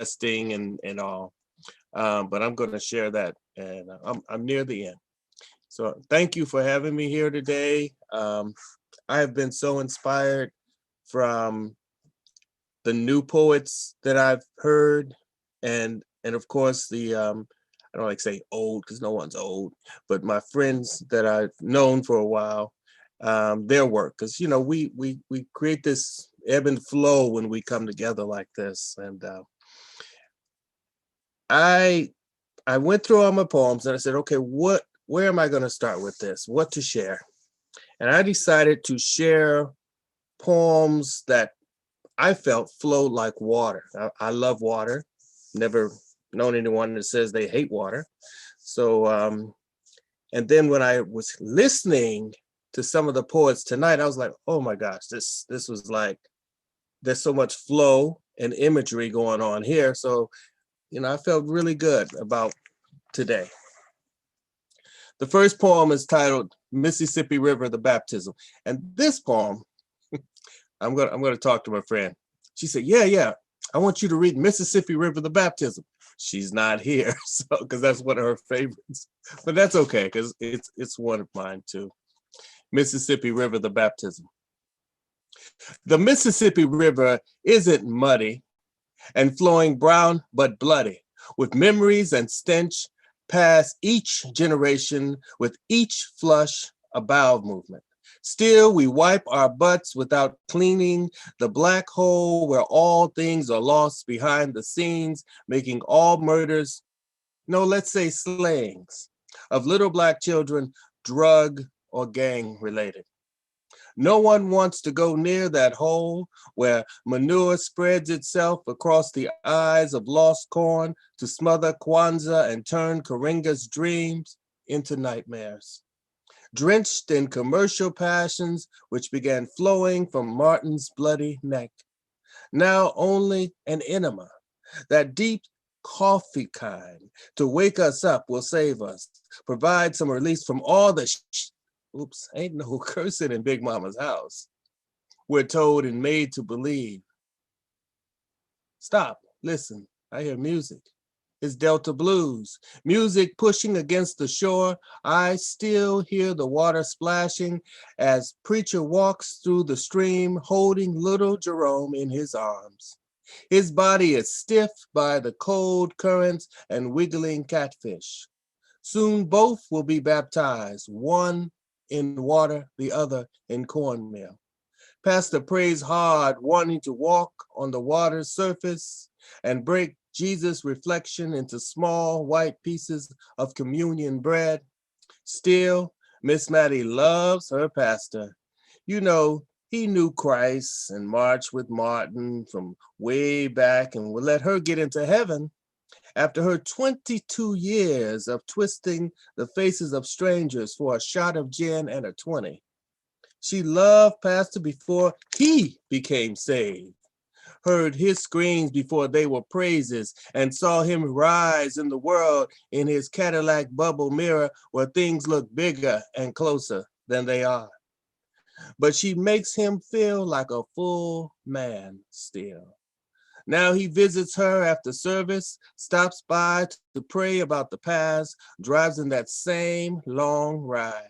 testing and all. But I'm going to share that, and I'm near the end. So thank you for having me here today. I have been so inspired from the new poets that I've heard, and of course the I don't like to say old because no one's old, but my friends that I've known for a while, their work, because we create this ebb and flow when we come together like this, and I I went through all my poems and I said, okay, where am I going to start with this? What to share? And I decided to share poems that I felt flowed like water. I love water. Never known anyone that says they hate water. So, and then when I was listening to some of the poets tonight, I was like, oh my gosh, this was like, there's so much flow and imagery going on here. So, I felt really good about today. The first poem is titled Mississippi River, the Baptism. And this poem, I'm gonna talk to my friend. She said, yeah, I want you to read Mississippi River, the Baptism. She's not here, so because that's one of her favorites. But that's okay, because it's one of mine too. Mississippi River, the Baptism. The Mississippi River isn't muddy and flowing brown but bloody, with memories and stench past each generation, with each flush a bowel movement. Still, we wipe our butts without cleaning the black hole where all things are lost behind the scenes, making all murders, no, let's say slayings, of little black children, drug or gang related. No one wants to go near that hole where manure spreads itself across the eyes of lost corn to smother Kwanzaa and turn Karinga's dreams into nightmares. Drenched in commercial passions which began flowing from Martin's bloody neck. Now only an enema, that deep coffee kind, to wake us up will save us, provide some release from all the oops, ain't no cursing in Big Mama's house. We're told and made to believe. Stop, listen, I hear music. It's Delta Blues. Music pushing against the shore. I still hear the water splashing as preacher walks through the stream holding little Jerome in his arms. His body is stiff by the cold currents and wiggling catfish. Soon both will be baptized, one in water, the other in cornmeal. Pastor prays hard, wanting to walk on the water's surface and break Jesus' reflection into small white pieces of communion bread. Still, Miss Mattie loves her pastor. He knew Christ and marched with Martin from way back and would let her get into heaven. After her 22 years of twisting the faces of strangers for a shot of gin and a 20. She loved Pastor before he became saved, heard his screams before they were praises, and saw him rise in the world in his Cadillac bubble mirror where things look bigger and closer than they are. But she makes him feel like a full man still. Now he visits her after service, stops by to pray about the past, drives in that same long ride.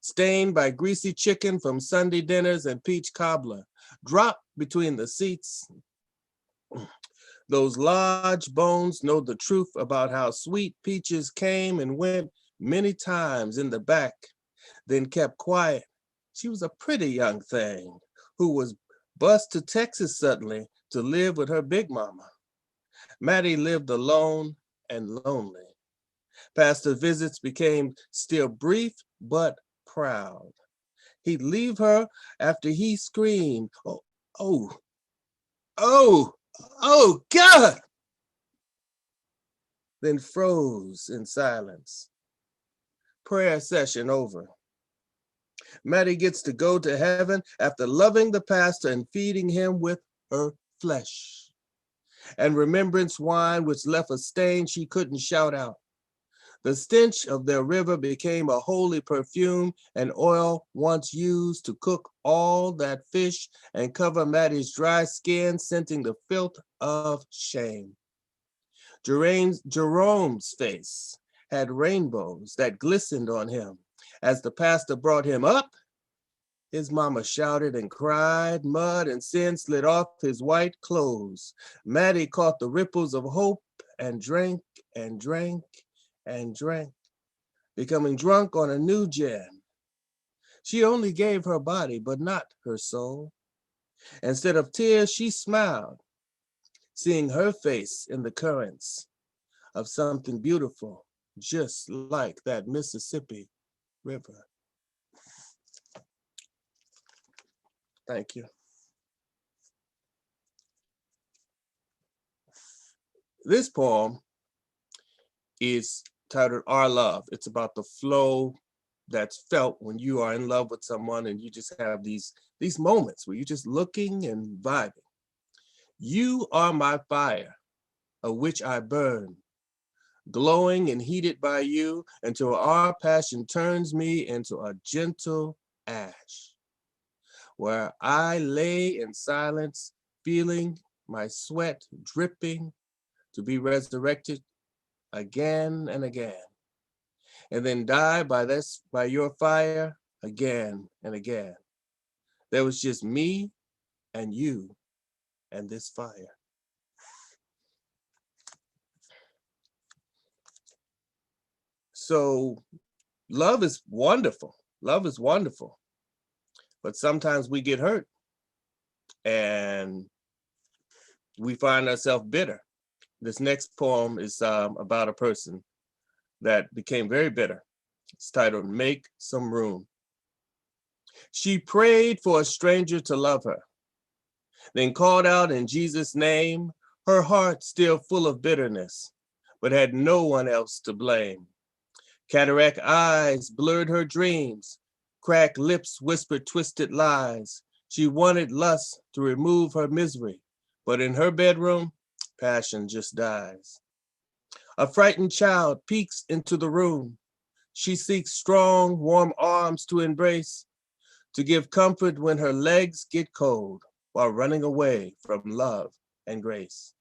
Stained by greasy chicken from Sunday dinners and peach cobbler, dropped between the seats. Those large bones know the truth about how sweet peaches came and went many times in the back, then kept quiet. She was a pretty young thing who was bused to Texas suddenly to live with her big mama. Mattie lived alone and lonely. Pastor visits became still brief but proud. He'd leave her after he screamed, oh, oh, oh, oh, God, then froze in silence. Prayer session over. Mattie gets to go to heaven after loving the pastor and feeding him with her flesh. And remembrance wine which left a stain she couldn't shout out. The stench of their river became a holy perfume, and oil once used to cook all that fish and cover Mattie's dry skin, scenting the filth of shame. Jerome's face had rainbows that glistened on him. As the pastor brought him up, his mama shouted and cried. Mud and sin slid off his white clothes. Maddie caught the ripples of hope and drank and drank and drank, becoming drunk on a new gin. She only gave her body, but not her soul. Instead of tears, she smiled, seeing her face in the currents of something beautiful, just like that Mississippi River. Thank you. This poem is titled Our Love. It's about the flow that's felt when you are in love with someone and you just have these moments where you're just looking and vibing. You are my fire, of which I burn, glowing and heated by you until our passion turns me into a gentle ash, where I lay in silence, feeling my sweat dripping to be resurrected again and again, and then die by your fire again and again. There was just me and you and this fire. So love is wonderful. Love is wonderful. But sometimes we get hurt and we find ourselves bitter. This next poem is about a person that became very bitter. It's titled Make Some Room. She prayed for a stranger to love her, then called out in Jesus' name, her heart still full of bitterness, but had no one else to blame. Cataract eyes blurred her dreams, cracked lips whispered twisted lies. She wanted lust to remove her misery, but in her bedroom, passion just dies. A frightened child peeks into the room. She seeks strong, warm arms to embrace, to give comfort when her legs get cold while running away from love and grace.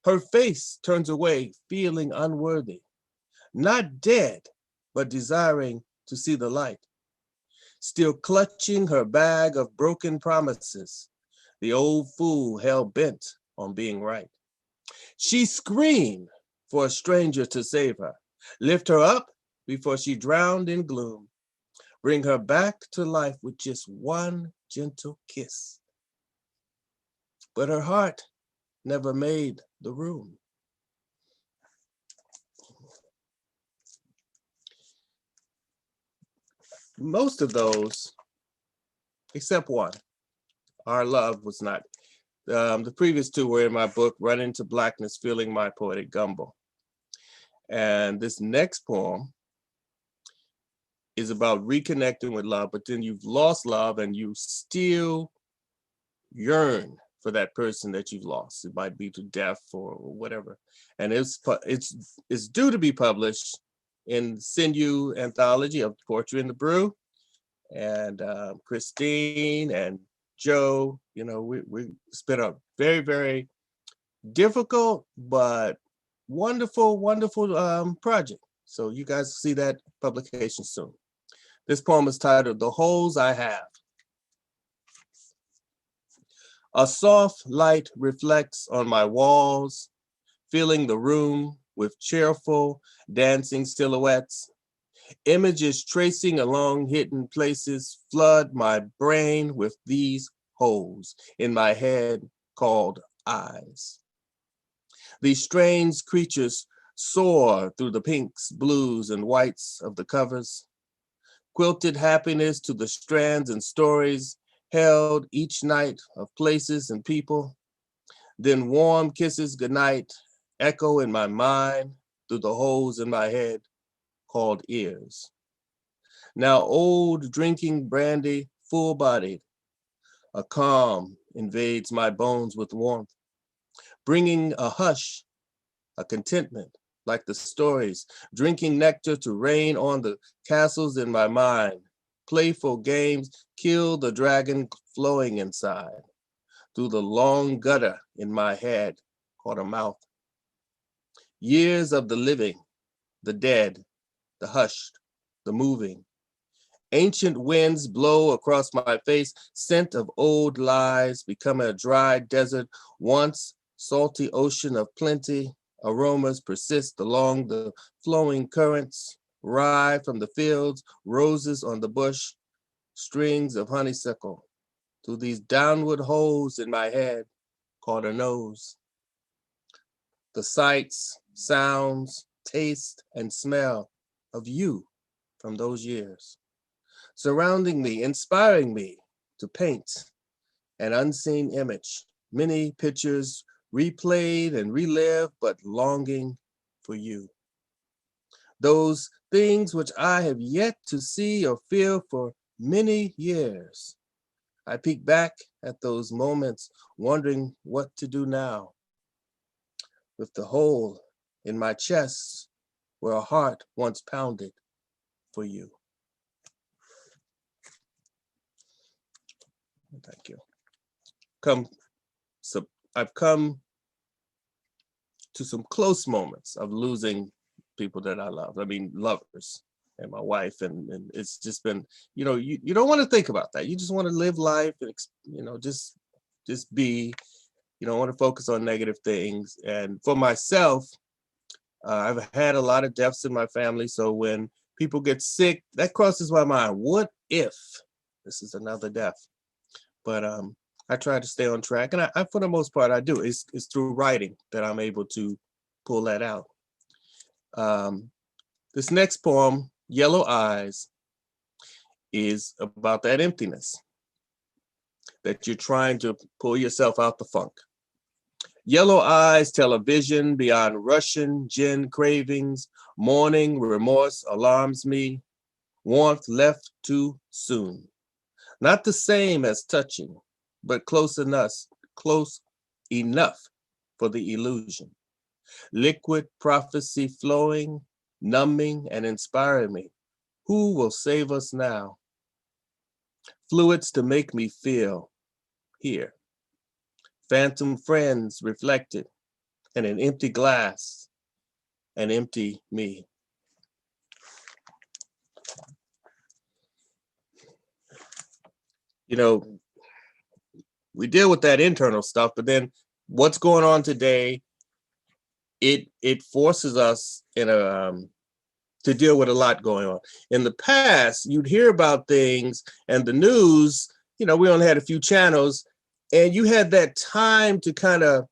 Her face turns away, feeling unworthy, not dead, but desiring to see the light. Still clutching her bag of broken promises, the old fool hell-bent on being right. She screamed for a stranger to save her, lift her up before she drowned in gloom, bring her back to life with just one gentle kiss. But her heart never made the room. Most of those, except one, Our Love was not. The previous two were in my book, Run Into Blackness, Feeling My Poetic Gumbo. And this next poem is about reconnecting with love, but then you've lost love and you still yearn for that person that you've lost. It might be to death or whatever. And it's due to be published in Sinew Anthology of Poetry in the Brew. And Christine and Joe, you know, we spent a very, very difficult but wonderful, wonderful project. So you guys see that publication soon. This poem is titled The Holes I Have. A soft light reflects on my walls, filling the room with cheerful, dancing silhouettes. Images tracing along hidden places flood my brain with these holes in my head called eyes. These strange creatures soar through the pinks, blues, and whites of the covers. Quilted happiness to the strands and stories held each night of places and people. Then warm kisses goodnight echo in my mind through the holes in my head called ears. Now old drinking brandy, full-bodied, a calm invades my bones with warmth, bringing a hush, a contentment, like the stories, drinking nectar to rain on the castles in my mind. Playful games kill the dragon flowing inside, through the long gutter in my head called a mouth. years of the living, the dead, the hushed, the moving. Ancient winds blow across my face, scent of old lies, becoming a dry desert, once salty ocean of plenty. Aromas persist along the flowing currents, rye from the fields, roses on the bush, strings of honeysuckle, through these downward holes in my head called a nose. The sights, sounds, taste, and smell of you from those years, surrounding me, inspiring me to paint an unseen image, many pictures replayed and relived, but longing for you. Those things which I have yet to see or feel for many years. I peek back at those moments, wondering what to do now with the hole in my chest where a heart once pounded for you. Thank you. So I've come to some close moments of losing people that I love. I mean, lovers and my wife, and it's just been, you don't want to think about that. You just want to live life and just be. You don't want to focus on negative things. And for myself, I've had a lot of deaths in my family. So when people get sick, that crosses my mind. What if this is another death? But I try to stay on track, and I for the most part, I do. It's through writing that I'm able to pull that out. This next poem, Yellow Eyes, is about that emptiness that you're trying to pull yourself out the funk. Yellow eyes tell a vision beyond Russian gin cravings. Morning remorse alarms me. Warmth left too soon. Not the same as touching, but close enough for the illusion. Liquid prophecy flowing, numbing and inspiring me. Who will save us now? Fluids to make me feel here. Phantom friends reflected in an empty glass, an empty me. We deal with that internal stuff, but then what's going on today, it forces us to deal with a lot going on. In the past, you'd hear about things and the news, we only had a few channels, and you had that time to kind of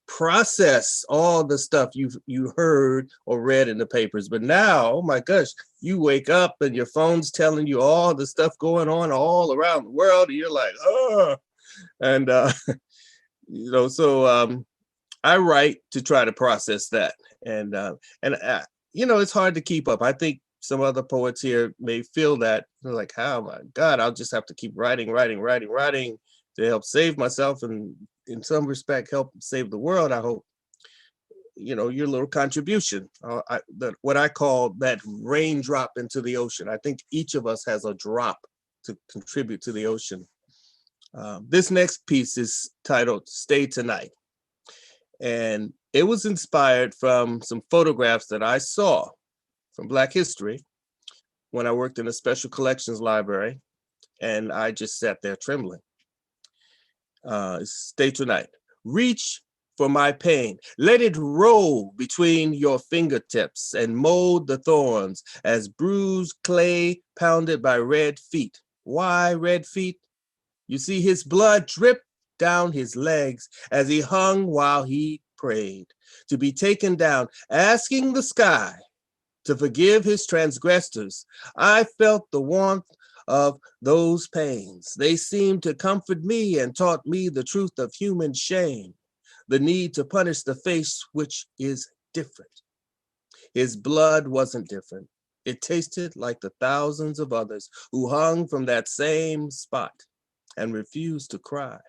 process all the stuff you heard or read in the papers. But now, oh my gosh, you wake up and your phone's telling you all the stuff going on all around the world, and you're like, oh, and so I write to try to process that, and it's hard to keep up. I think some other poets here may feel that. They're like, oh my God, I'll just have to keep writing to help save myself, and in some respect help save the world. I hope your little contribution, what I call that raindrop into the ocean. I think each of us has a drop to contribute to the ocean. This next piece is titled Stay Tonight, and it was inspired from some photographs that I saw from Black history when I worked in a special collections library, and I just sat there trembling. Stay tonight. Reach for my pain. Let it roll between your fingertips and mold the thorns as bruised clay pounded by red feet. Why red feet? You see his blood drip down his legs as he hung while he prayed to be taken down, asking the sky to forgive his transgressors. I felt the warmth of those pains. They seemed to comfort me and taught me the truth of human shame, the need to punish the face which is different. His blood wasn't different. It tasted like the thousands of others who hung from that same spot and refused to cry.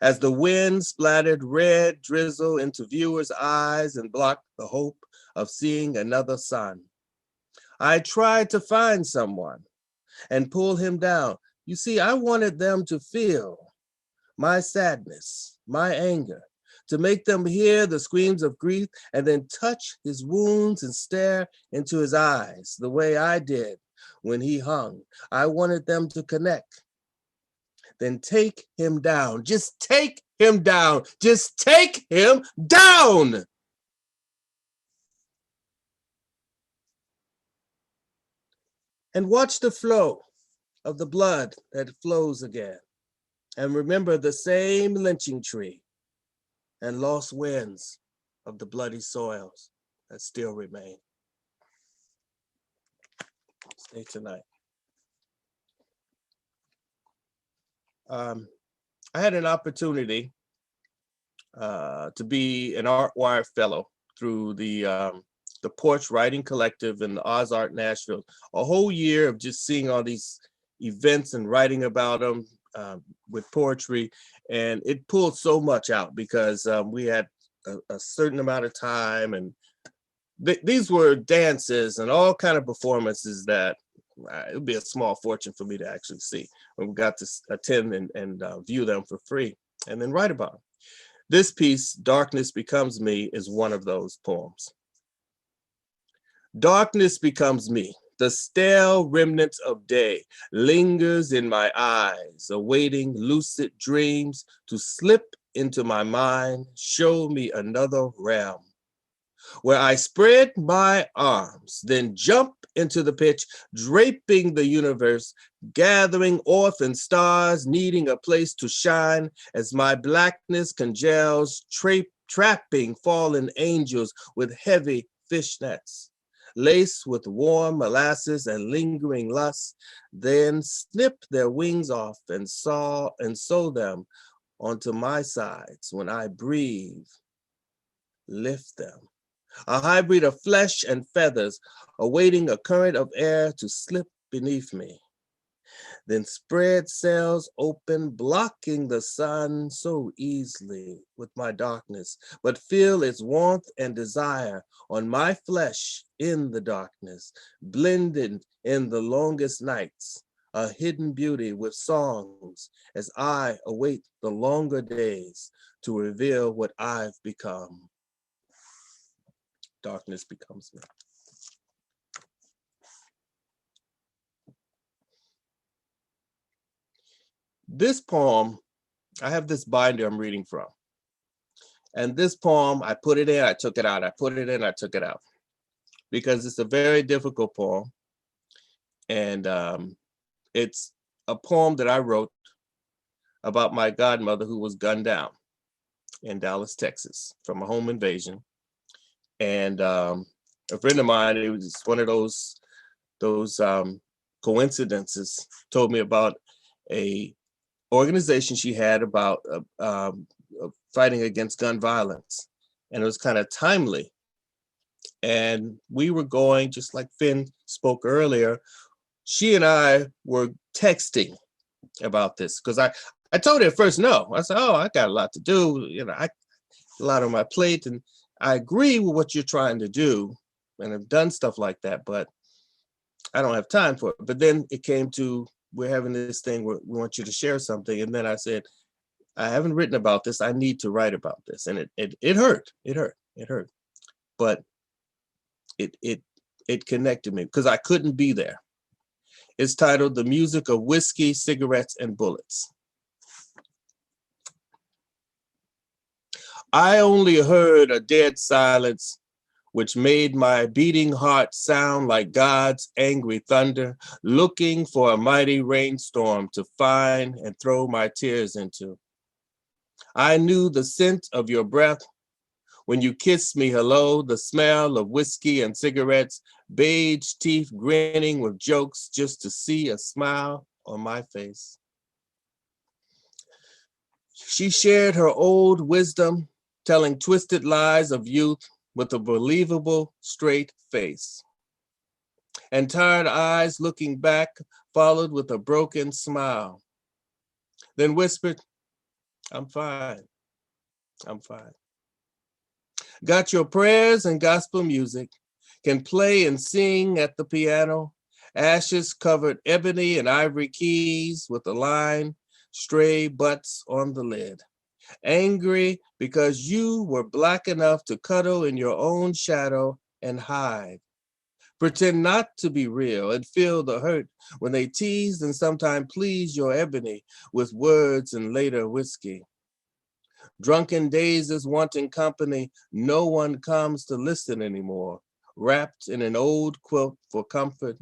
As the wind splattered red drizzle into viewers' eyes and blocked the hope of seeing another sun, I tried to find someone and pull him down. You see, I wanted them to feel my sadness, my anger, to make them hear the screams of grief and then touch his wounds and stare into his eyes the way I did when he hung. I wanted them to connect. Then take him down. Just take him down. Just take him down. And watch the flow of the blood that flows again. And remember the same lynching tree and lost winds of the bloody soils that still remain. Stay tonight. I had an opportunity to be an Artwire Fellow through the Porch Writing Collective and the Oz Art Nashville. A whole year of just seeing all these events and writing about them with poetry, and it pulled so much out because we had a certain amount of time, and these were dances and all kind of performances that it would be a small fortune for me to actually see when we got to attend and view them for free and then write about them. This piece, Darkness Becomes Me, is one of those poems. Darkness becomes me. The stale remnant of day lingers in my eyes, awaiting lucid dreams to slip into my mind, show me another realm where I spread my arms, then jump into the pitch, draping the universe, gathering orphan stars, needing a place to shine as my blackness congeals, trapping fallen angels with heavy fishnets, laced with warm molasses and lingering lust, then snip their wings off and sew them onto my sides when I breathe, lift them. A hybrid of flesh and feathers, awaiting a current of air to slip beneath me. Then spread sails open, blocking the sun so easily with my darkness, but feel its warmth and desire on my flesh in the darkness, blended in the longest nights, a hidden beauty with songs as I await the longer days to reveal what I've become. Darkness becomes me. This poem, I have this binder I'm reading from. And this poem, I put it in, I took it out. I put it in, I took it out. Because it's a very difficult poem. And it's a poem that I wrote about my godmother who was gunned down in Dallas, Texas from a home invasion. And a friend of mine, it was one of those coincidences, told me about a organization she had about fighting against gun violence. And it was kind of timely. And we were going, just like Finn spoke earlier, she and I were texting about this because I told her at first no. I said, oh, I got a lot to do, a lot on my plate, and I agree with what you're trying to do, and I've done stuff like that, but I don't have time for it. But then it came to, we're having this thing where we want you to share something. And then I said, I haven't written about this. I need to write about this. And it hurt. It hurt. But it connected me because I couldn't be there. It's titled The Music of Whiskey, Cigarettes, and Bullets. I only heard a dead silence which made my beating heart sound like God's angry thunder, looking for a mighty rainstorm to find and throw my tears into. I knew the scent of your breath when you kissed me hello, the smell of whiskey and cigarettes, beige teeth grinning with jokes just to see a smile on my face. She shared her old wisdom, telling twisted lies of youth with a believable straight face. And tired eyes looking back, followed with a broken smile. Then whispered, I'm fine, I'm fine. Got your prayers and gospel music, can play and sing at the piano, ashes covered ebony and ivory keys with a line, stray butts on the lid. angry because you were black enough to cuddle in your own shadow and hide. Pretend not to be real and feel the hurt when they teased and sometimes pleased your ebony with words and later whiskey. Drunken days is wanting company, no one comes to listen anymore. Wrapped in an old quilt for comfort,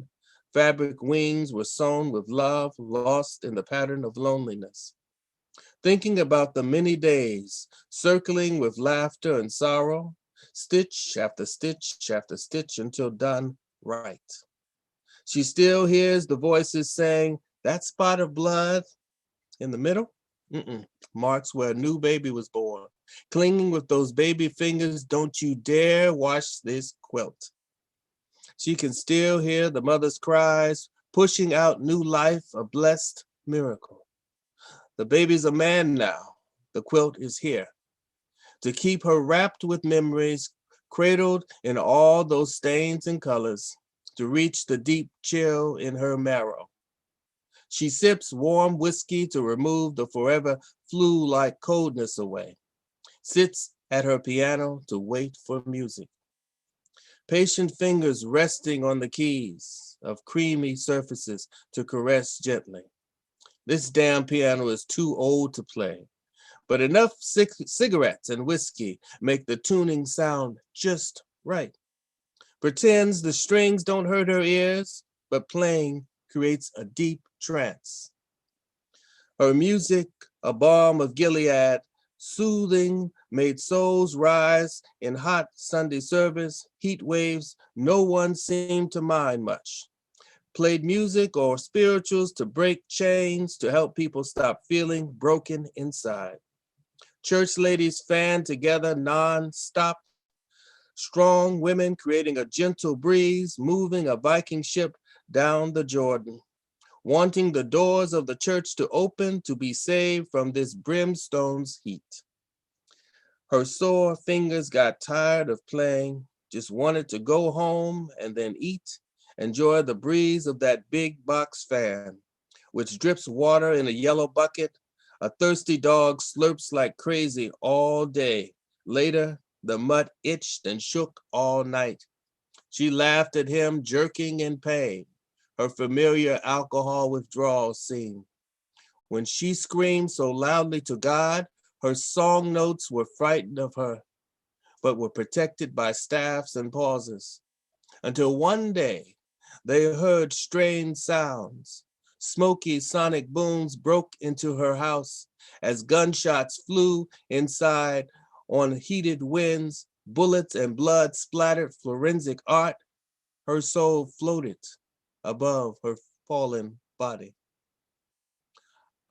fabric wings were sewn with love, lost in the pattern of loneliness. Thinking about the many days, circling with laughter and sorrow, stitch after stitch after stitch until done right. She still hears the voices saying, that spot of blood in the middle? Marks where a new baby was born. Clinging with those baby fingers, don't you dare wash this quilt. She can still hear the mother's cries, pushing out new life, a blessed miracle. The baby's a man now. The quilt is here to keep her wrapped with memories, cradled in all those stains and colors, to reach the deep chill in her marrow. She sips warm whiskey to remove the forever flu-like coldness away, sits at her piano to wait for music. Patient fingers resting on the keys of creamy surfaces to caress gently. This damn piano is too old to play, but enough cigarettes and whiskey make the tuning sound just right. Pretends the strings don't hurt her ears, but playing creates a deep trance. Her music, a balm of Gilead, soothing, made souls rise in hot Sunday service, heat waves, no one seemed to mind much. Played music or spirituals to break chains, to help people stop feeling broken inside. Church ladies fanned together non-stop, strong women creating a gentle breeze, moving a Viking ship down the Jordan, wanting the doors of the church to open to be saved from this brimstone's heat. Her sore fingers got tired of playing, just wanted to go home and then eat, enjoy the breeze of that big box fan, which drips water in a yellow bucket. A thirsty dog slurps like crazy all day. Later, the mutt itched and shook all night. She laughed at him, jerking in pain. Her familiar alcohol withdrawal seemed. When she screamed so loudly to God, her song notes were frightened of her, but were protected by staffs and pauses. Until one day, they heard strange sounds. Smoky sonic booms broke into her house as gunshots flew inside on heated winds, bullets and blood splattered forensic art. Her soul floated above her fallen body.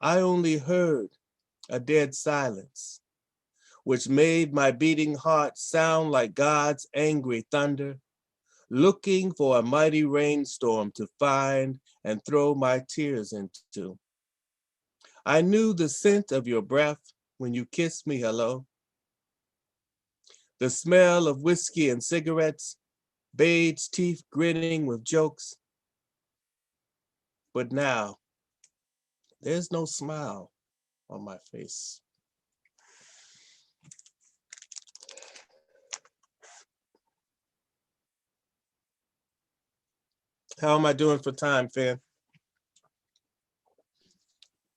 I only heard a dead silence, which made my beating heart sound like God's angry thunder, looking for a mighty rainstorm to find and throw my tears into. I knew the scent of your breath when you kissed me hello, the smell of whiskey and cigarettes, Bade's teeth grinning with jokes. But now, there's no smile on my face. How am I doing for time, Finn?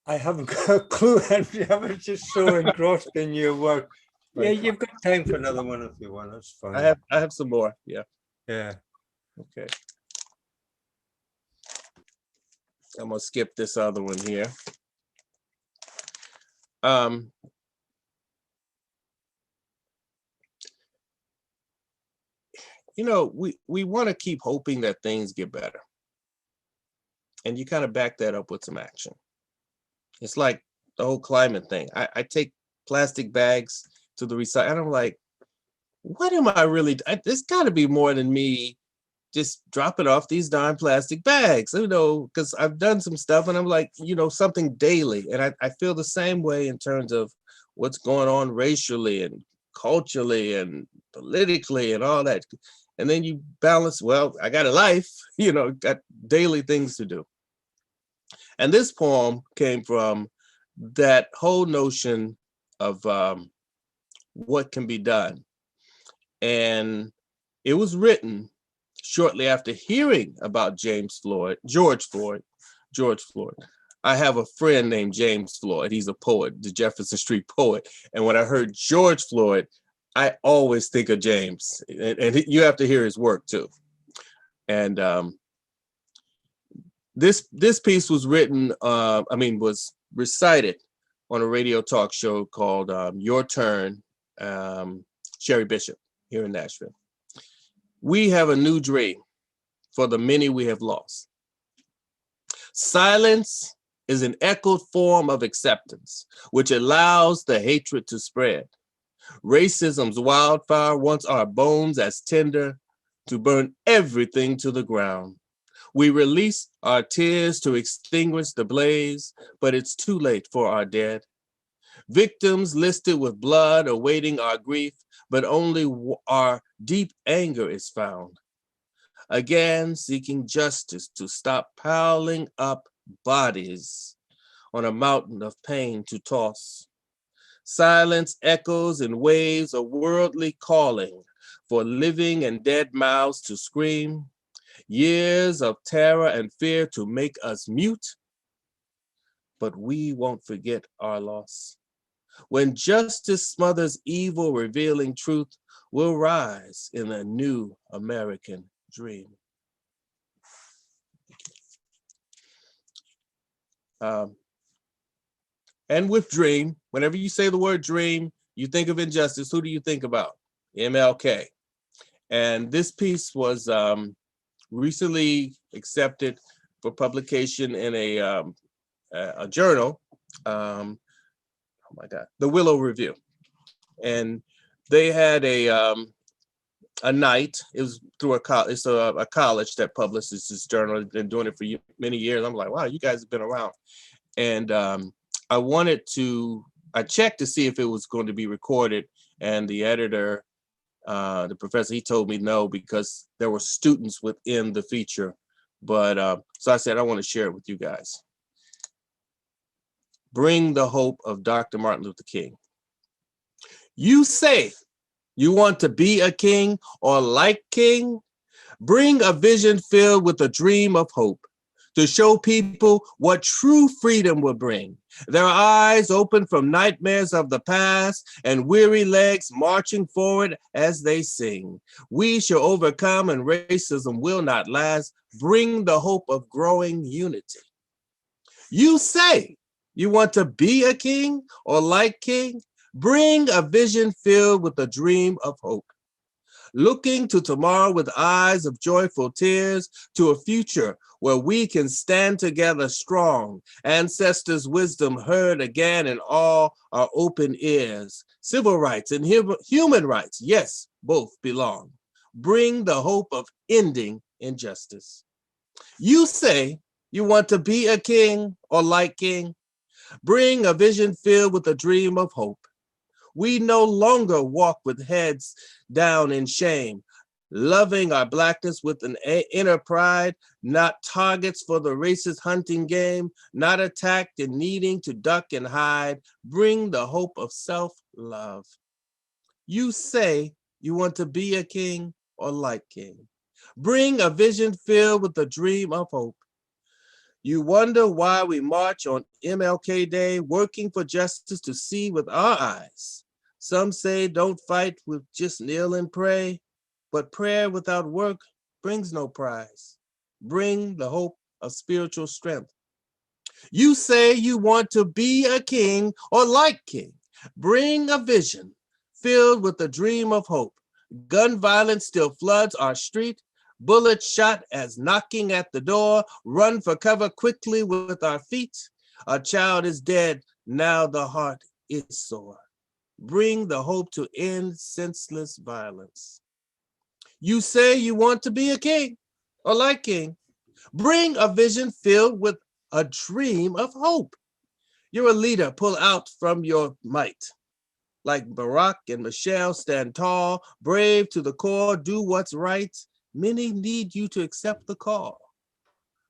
I haven't got a clue, Henry. I was just so engrossed in your work. Yeah, you've got time for another one if you want. That's fine. I have some more. Yeah. Yeah. Okay. I'm gonna skip this other one here. You know, we want to keep hoping that things get better. And you kind of back that up with some action. It's like the whole climate thing. I take plastic bags to the recycle, and I'm like, what am I really? There's got to be more than me just dropping off these darn plastic bags, you know, because I've done some stuff and I'm like, you know, something daily. And I feel the same way in terms of what's going on racially and culturally and politically and all that. And then you balance, well, I got a life, you know, got daily things to do. And this poem came from that whole notion of what can be done. And it was written shortly after hearing about George Floyd. I have a friend named James Floyd. He's a poet, the Jefferson Street poet. And when I heard George Floyd, I always think of James. And you have to hear his work too. And this piece was written, was recited on a radio talk show called Your Turn, Sherry Bishop here in Nashville. We have a new dream for the many we have lost. Silence is an echoed form of acceptance, which allows the hatred to spread. Racism's wildfire wants our bones as tinder to burn everything to the ground. We release our tears to extinguish the blaze, but it's too late for our dead. Victims listed with blood awaiting our grief, but only our deep anger is found. Again, seeking justice to stop piling up bodies on a mountain of pain to toss. Silence echoes in waves of worldly calling for living and dead mouths to scream. Years of terror and fear to make us mute, but we won't forget our loss. When justice smothers evil, revealing truth, we'll rise in a new American dream. And with dream, whenever you say the word dream, you think of injustice. Who do you think about? MLK. And this piece was recently accepted for publication in a journal. Oh my God, the Willow Review. And they had a night. It was through a college that publishes this journal. Been doing it for many years. I'm like, wow, you guys have been around. And I checked to see if it was going to be recorded, and the editor, the professor, he told me no, because there were students within the feature. But so I said, I want to share it with you guys. Bring the hope of Dr. Martin Luther King. You say you want to be a king or like king? Bring a vision filled with a dream of hope to show people what true freedom will bring. Their eyes open from nightmares of the past and weary legs marching forward as they sing. We shall overcome and racism will not last. Bring the hope of growing unity. You say you want to be a king or like king? Bring a vision filled with a dream of hope. Looking to tomorrow with eyes of joyful tears, to a future where we can stand together strong. Ancestors' wisdom heard again in all our open ears. Civil rights and human rights, yes, both belong. Bring the hope of ending injustice. You say you want to be a king or like king? Bring a vision filled with a dream of hope. We no longer walk with heads down in shame, loving our Blackness with an inner pride, not targets for the racist hunting game, not attacked and needing to duck and hide. Bring the hope of self-love. You say you want to be a king or like king. Bring a vision filled with a dream of hope. You wonder why we march on MLK Day, working for justice to see with our eyes. Some say don't fight with just kneel and pray, but prayer without work brings no prize. Bring the hope of spiritual strength. You say you want to be a king or like king. Bring a vision filled with a dream of hope. Gun violence still floods our street. Bullets shot as knocking at the door. Run for cover quickly with our feet. A child is dead, now the heart is sore. Bring the hope to end senseless violence. You say you want to be a king or like king. Bring a vision filled with a dream of hope. You're a leader, pull out from your might. Like Barack and Michelle, stand tall, brave to the core, do what's right. Many need you to accept the call.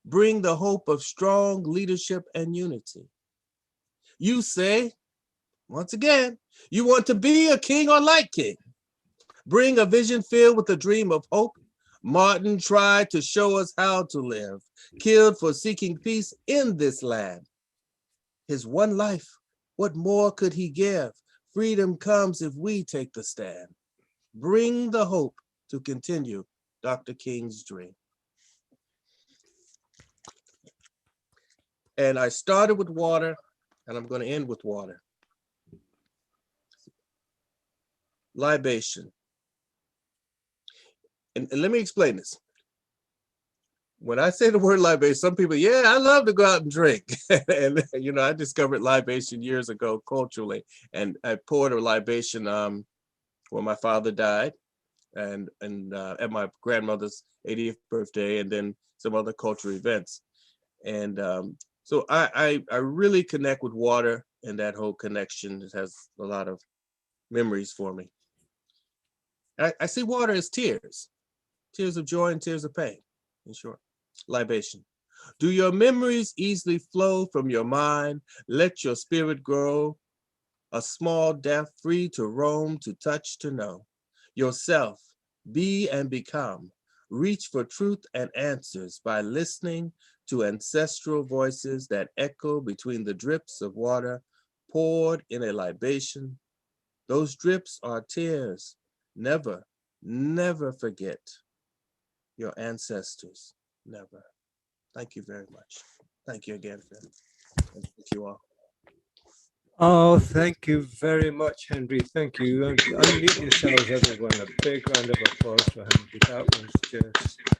Bring the hope of strong leadership and unity. You say, once again, You want to be a king or like king? Bring a vision filled with a dream of hope. Martin tried to show us how to live, killed for seeking peace in this land. His one life, what more could he give? Freedom comes if we take the stand. Bring the hope to continue Dr. King's dream. And I started with water, and I'm going to end with water. Libation. And let me explain this. When I say the word libation, some people, yeah, I love to go out and drink. And, you know, I discovered libation years ago culturally. And I poured a libation when my father died and at my grandmother's 80th birthday, and then some other cultural events. And so I really connect with water, and that whole connection. It has a lot of memories for me. I see water as tears of joy and tears of pain, in short. Libation. Do your memories easily flow from your mind? Let your spirit grow, a small depth free to roam, to touch, to know. Yourself, be and become. Reach for truth and answers by listening to ancestral voices that echo between the drips of water poured in a libation. Those drips are tears. Never, never forget your ancestors. Never. Thank you very much. Thank you again, Phil. And thank you all. Oh, thank you very much, Henry. Thank you. And unmute yourselves, everyone. A big round of applause for Henry. That was just